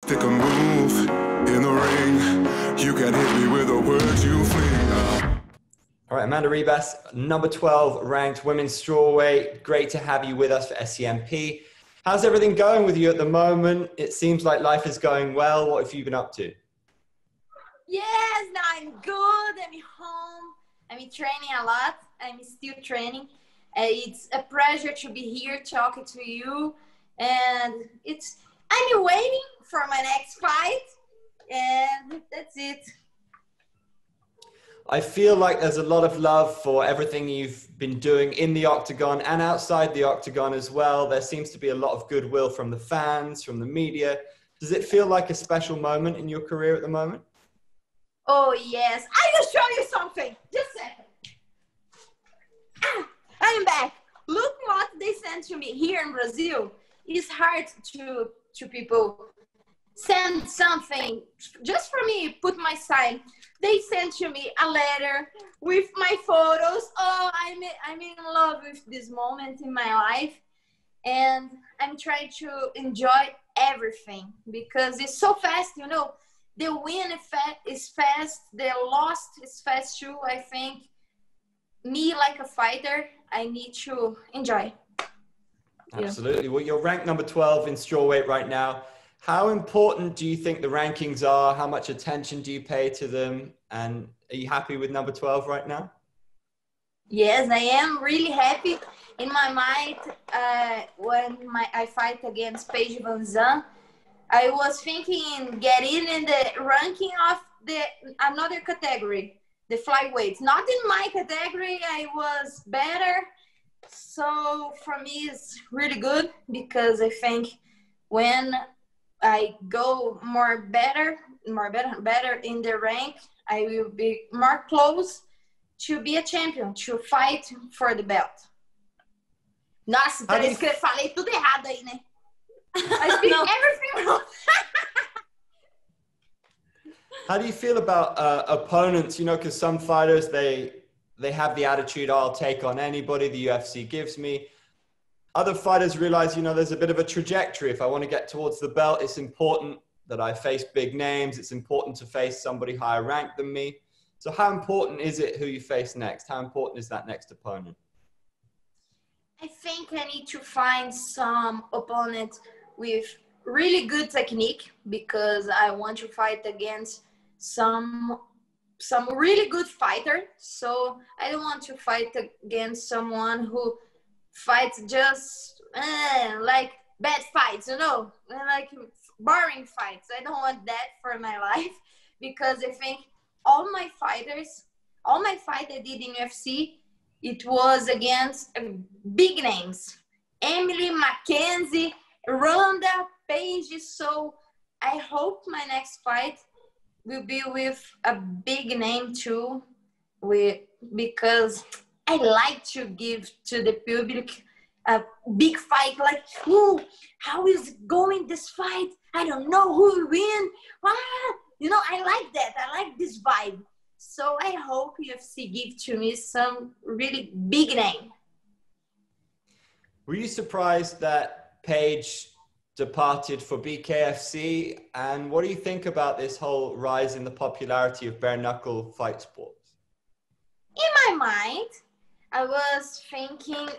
Stick a move in the ring. You can hit me with the words you fling. All right, Amanda Ribas, number 12 ranked women's strawweight. Great to have you with us for SCMP. How's everything going with you at the moment? It seems like life is going well. What have you been up to? Yes, I'm good. I'm home. I'm training a lot. I'm still training. It's a pleasure to be here talking to you. And I'm waiting for my next fight. And that's it. I feel like there's a lot of love for everything you've been doing in the octagon and outside the octagon as well. There seems to be a lot of goodwill from the fans, from the media. Does it feel like a special moment in your career at the moment? Oh, yes. I will show you something. Just a second. I'm back. Look what they sent to me here in Brazil. It's hard to people send something just for me, put my sign. They sent to me a letter with my photos. Oh, I'm in love with this moment in my life. And I'm trying to enjoy everything because it's so fast, you know. The win is fast. The loss is fast too. I think me, like a fighter, I need to enjoy. Absolutely. Well, you're ranked number 12 in strawweight right now. How important do you think the rankings are? How much attention do you pay to them? And are you happy with number 12 right now? Yes, I am really happy. In my mind, when I fight against Paige VanZant, I was thinking getting in the ranking of another category, the flyweights. Not in my category, I was better. So for me, it's really good because I think when I go better in the rank, I will be more close to be a champion, to fight for the belt. Nossa, parece que eu falei tudo errado aí, né? I speak everything wrong. How do you feel about opponents? You know, because some fighters, they have the attitude, I'll take on anybody the UFC gives me. Other fighters realize, you know, there's a bit of a trajectory. If I want to get towards the belt, it's important that I face big names. It's important to face somebody higher ranked than me. So how important is it who you face next? How important is that next opponent? I think I need to find some opponent with really good technique because I want to fight against some really good fighter. So I don't want to fight against someone who fights just like bad fights, you know, like boring fights. I don't want that for my life because I think all my fight I did in UFC, it was against big names. Emily, Mackenzie, Ronda, Paige. So I hope my next fight will be with a big name too, because I like to give to the public a big fight, like, ooh, how is going this fight? I don't know who will win. You know, I like that. I like this vibe. So I hope UFC give to me some really big name. Were you surprised that Paige departed for BKFC? And what do you think about this whole rise in the popularity of bare knuckle fight sports? In my mind, I was thinking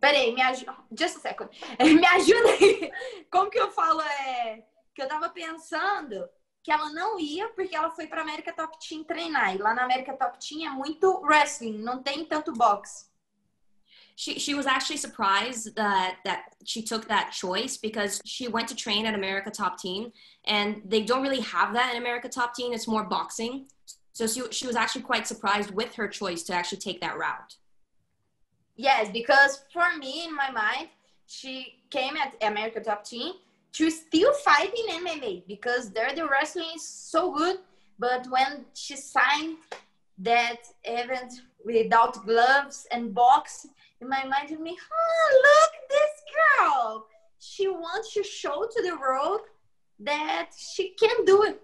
Peraí, just a second. Me ajuda aí. Como que eu falo? Que eu tava pensando que ela não ia porque ela foi pra América Top Team treinar. E lá na América Top Team é muito wrestling, não tem tanto boxe. She was actually surprised that she took that choice because she went to train at America Top Team and they don't really have that in America Top Team. It's more boxing. So she was actually quite surprised with her choice to actually take that route. Yes, because for me, in my mind, she came at America Top Team to still fight in MMA because there the wrestling is so good. But when she signed that event without gloves and box, in my mind, of me, look, this girl. She wants to show to the world that she can do it.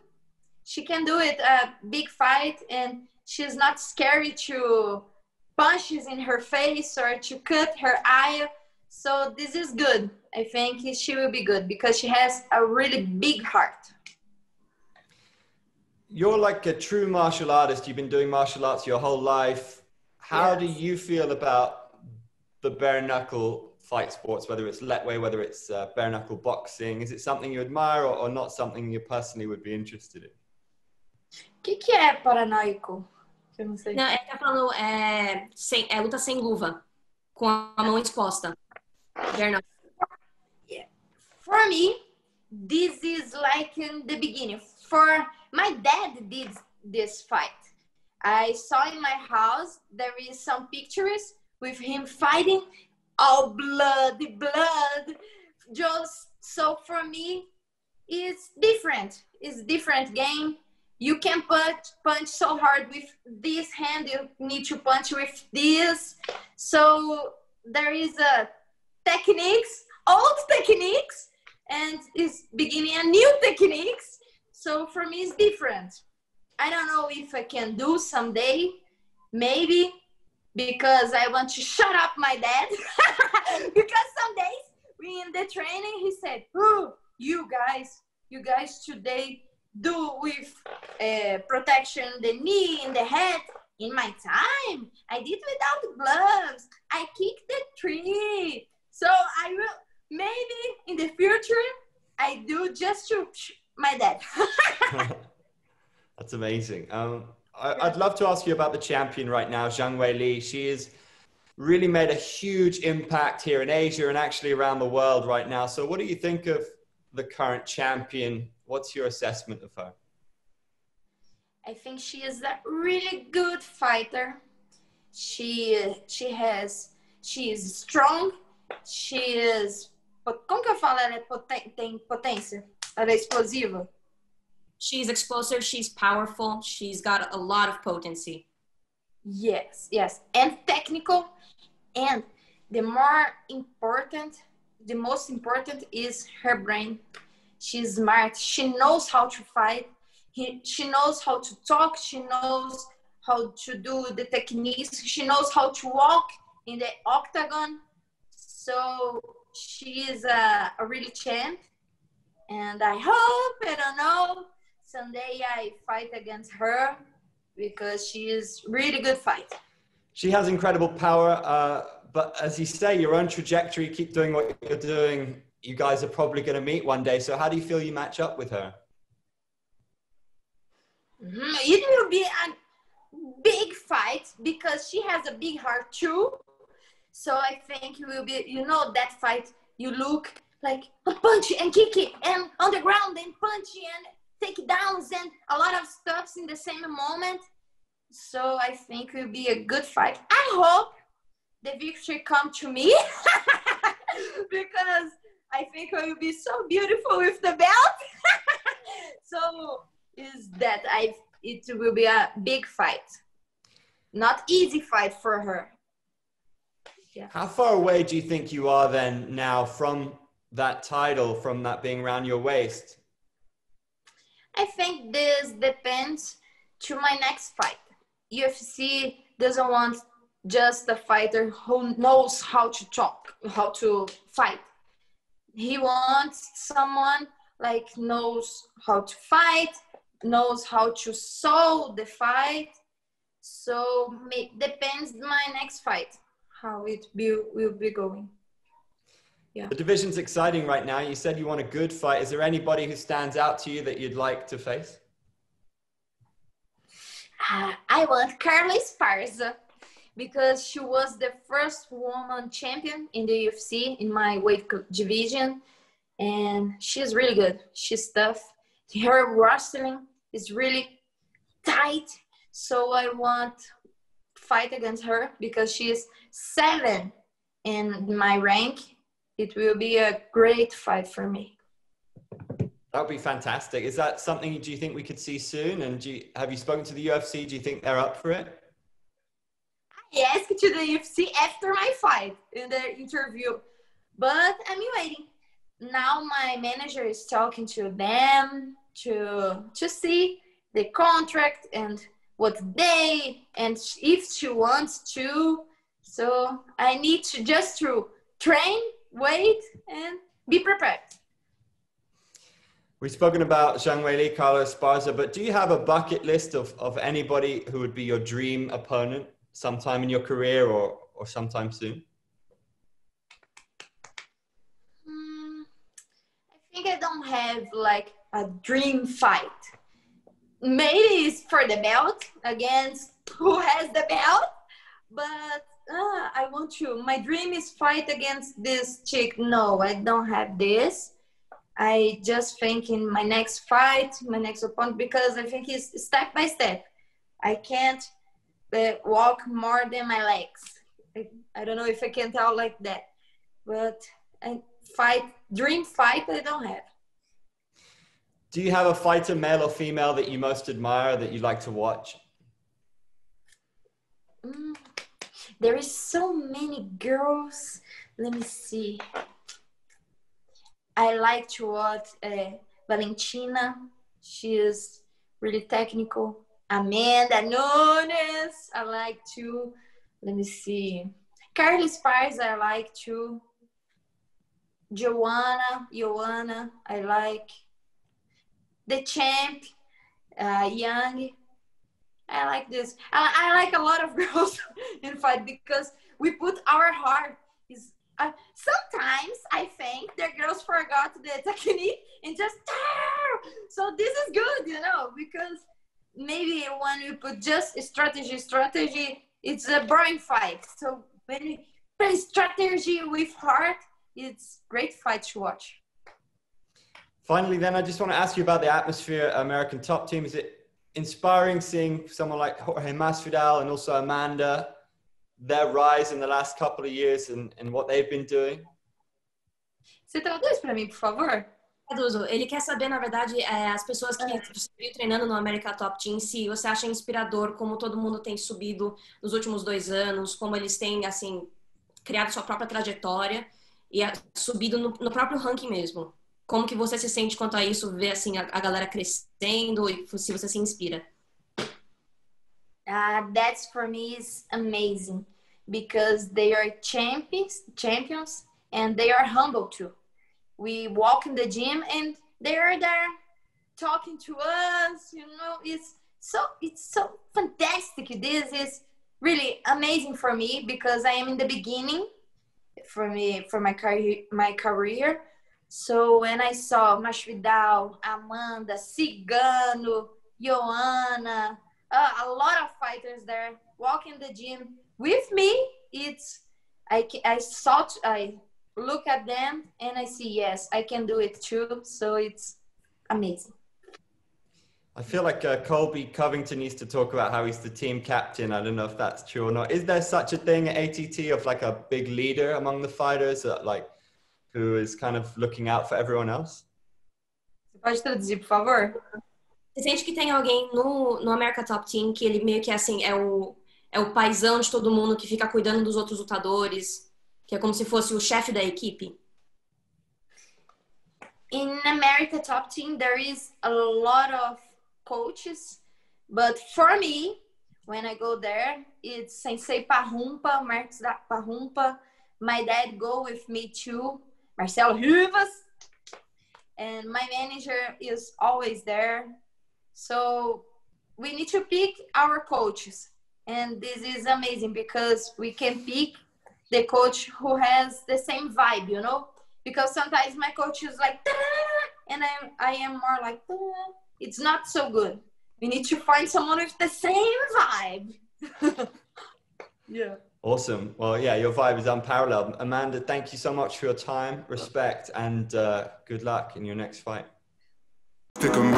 She can do it, a big fight, and she's not scary to punches in her face or to cut her eye. So this is good. I think she will be good because she has a really big heart. You're like a true martial artist. You've been doing martial arts your whole life. How do Yes. you feel about the bare knuckle fight sports, whether it's Letway, whether it's bare knuckle boxing? Is it something you admire or not something you personally would be interested in? Que é paranoico? Que eu não sei. Não, ele tá falando luta sem luva, com a mão exposta. Bare knuckle. Yeah. For me, this is like in the beginning. For my dad did this fight. I saw in my house, there is some pictures with him fighting, all blood. Just so for me, it's different. It's different game. You can punch so hard with this hand. You need to punch with this. So there is a techniques, old techniques, and it's beginning a new techniques. So for me, it's different. I don't know if I can do someday, maybe, because I want to shut up my dad. Because some days we in the training, he said, "Oh, you guys today do with protection the knee and the head. In my time, I did without gloves. I kicked the tree. So I will maybe in the future I do just to my dad." That's amazing. I'd love to ask you about the champion right now, Zhang Weili. She has really made a huge impact here in Asia and actually around the world right now. So what do you think of the current champion? What's your assessment of her? I think she is a really good fighter. She is strong. She is, como que eu falo? Ela tem potência. Ela é explosiva. She's explosive, she's powerful, she's got a lot of potency. Yes, and technical. And the most important is her brain. She's smart. She knows how to fight. She knows how to talk. She knows how to do the techniques. She knows how to walk in the octagon. So she is a really champ. And I hope, I don't know, someday I fight against her because she is really good fight. She has incredible power, but as you say, your own trajectory, keep doing what you're doing. You guys are probably going to meet one day. So how do you feel you match up with her? It will be a big fight because she has a big heart too. So I think it will be, that fight, you look like punch and kick it and on the ground and punch and takedowns and a lot of stuffs in the same moment. So I think it will be a good fight. I hope the victory come to me because I think I will be so beautiful with the belt. So it will be a big fight. Not easy fight for her. Yeah. How far away do you think you are then now from that title, from that being around your waist? I think this depends to my next fight. UFC doesn't want just a fighter who knows how to talk, how to fight. He wants someone like knows how to fight, knows how to solve the fight. So it depends my next fight, how it will be going. Yeah. The division's exciting right now. You said you want a good fight. Is there anybody who stands out to you that you'd like to face? I want Carla Esparza because she was the first woman champion in the UFC in my weight division. And she's really good. She's tough. Her wrestling is really tight. So I want to fight against her because she is 7 in my rank. It will be a great fight for me. That would be fantastic. Is that something do you think we could see soon? And have you spoken to the UFC? Do you think they're up for it? I asked to the UFC after my fight in the interview, but I'm waiting. Now my manager is talking to them to see the contract and what day and if she wants to. So I need to just to train, wait, and be prepared. We've spoken about Zhang Weili, Carla Esparza, but do you have a bucket list of anybody who would be your dream opponent sometime in your career or sometime soon? I think I don't have like a dream fight. Maybe it's for the belt against who has the belt, but I want to. My dream is fight against this chick. No, I don't have this. I just think in my next fight, my next opponent, because I think it's step by step. I can't walk more than my legs. I don't know if I can tell like that, but dream fight, I don't have. Do you have a fighter, male or female, that you most admire, that you like to watch? There is so many girls. Let me see. I like to watch Valentina. She is really technical. Amanda Nunes. I like to. Let me see. Carla Esparza, I like to. Joanna, I like. The champ, Young. I like this. I like a lot of girls in fight because we put our heart. Sometimes I think the girls forgot the technique and just so this is good, you know, because maybe when we put just strategy, it's a boring fight. So when we play strategy with heart, it's great fight to watch. Finally, then, I just want to ask you about the atmosphere, American Top Team. Is it inspiring seeing someone like Jorge Masvidal and also Amanda, their rise in the last couple of years and what they've been doing? Você traduz para mim, por favor? Traduzo. Ele quer saber, na verdade, as pessoas que estão treinando no America Top Team, se você acha inspirador como todo mundo tem subido nos últimos 2 anos, como eles têm, assim, criado sua própria trajetória e subido no próprio ranking mesmo. Como que você se sente quanto a isso, ver assim a galera crescendo e se você se inspira? That's for me is amazing because they are champions and they are humble too. We walk in the gym and they are there talking to us, you know, it's so fantastic. This is really amazing for me because I am in the beginning for my career. So when I saw Masvidal, Amanda, Cigano, Joanna, a lot of fighters there walking the gym with me, I look at them and I see, yes, I can do it too. So it's amazing. I feel like Colby Covington needs to talk about how he's the team captain. I don't know if that's true or not. Is there such a thing at ATT of like a big leader among the fighters, who is kind of looking out for everyone else? Você pode traduzir, por favor? Você sente que tem alguém no America Top Team que ele meio que assim é o paizão de todo mundo que fica cuidando dos outros lutadores, que é como se fosse o chefe da equipe? In America Top Team, there is a lot of coaches, but for me, when I go there, it's Sensei Parrumpa, Marcos Parrumpa. My dad go with me too, Marcelo Ribas, and my manager is always there. So we need to pick our coaches, and this is amazing because we can pick the coach who has the same vibe, you know, because sometimes my coach is like, and I am more like, it's not so good. We need to find someone with the same vibe. Yeah. Awesome. Well, yeah, your vibe is unparalleled. Amanda, thank you so much for your time, respect, and good luck in your next fight. Stick 'em